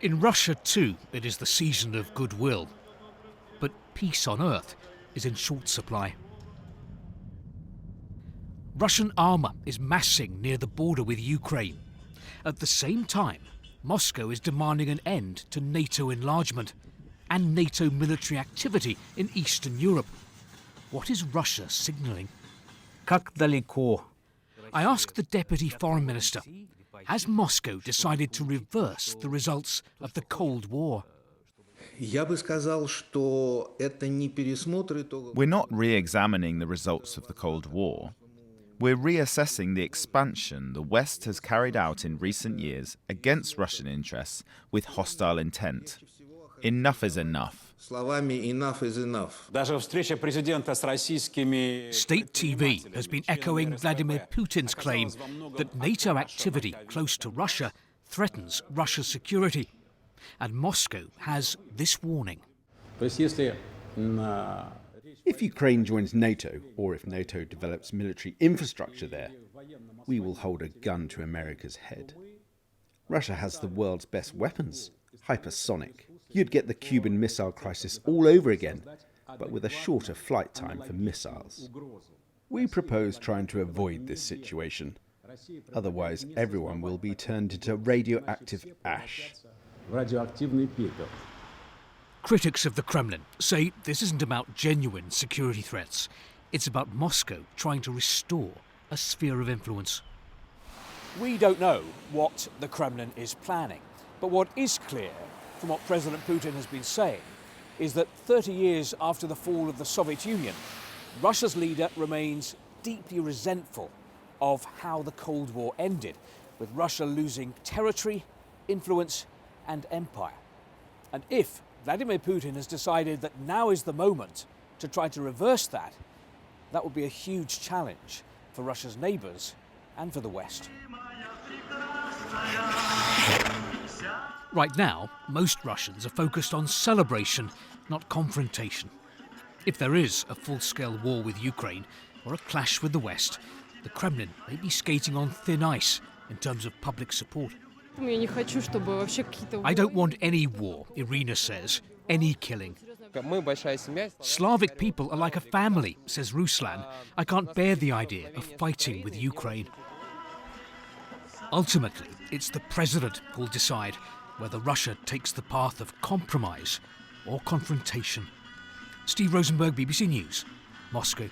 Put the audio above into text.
In Russia too, it is the season of goodwill. But peace on earth is in short supply. Russian armour is massing near the border with Ukraine. At the same time, Moscow is demanding an end to NATO enlargement and NATO military activity in Eastern Europe. What is Russia signalling? Как далеко? I asked the Deputy Foreign Minister, has Moscow decided to reverse the results of the Cold War? Я бы сказал, что это не пересмотр итогов. We're not re-examining the results of the Cold War. We're reassessing the expansion the West has carried out in recent years against Russian interests with hostile intent. Enough is enough. Словами enough is enough. Даже встреча президента с российскими... State TV has been echoing Vladimir Putin's claim that NATO activity close to Russia threatens Russia's security. And Moscow has this warning. То есть если If Ukraine joins NATO, or if NATO develops military infrastructure there, we will hold a gun to America's head. Russia has the world's best weapons, hypersonic. You'd get the Cuban Missile Crisis all over again, but with a shorter flight time for missiles. We propose trying to avoid this situation. Otherwise, everyone will be turned into radioactive ash. радиоактивный пепел. Critics of the Kremlin say this isn't about genuine security threats. It's about Moscow trying to restore a sphere of influence. We don't know what the Kremlin is planning, but what is clear from what President Putin has been saying is that 30 years after the fall of the Soviet Union, Russia's leader remains deeply resentful of how the Cold War ended, with Russia losing territory, influence and empire. And if Vladimir Putin has decided that now is the moment to try to reverse that, that would be a huge challenge for Russia's neighbours and for the West. Right now, most Russians are focused on celebration, not confrontation. If there is a full-scale war with Ukraine or a clash with the West, the Kremlin may be skating on thin ice in terms of public support. I don't want any war, Irina says, any killing. Slavic people are like a family, says Ruslan. I can't bear the idea of fighting with Ukraine. Ultimately, it's the president who'll decide whether Russia takes the path of compromise or confrontation. Steve Rosenberg, BBC News, Moscow.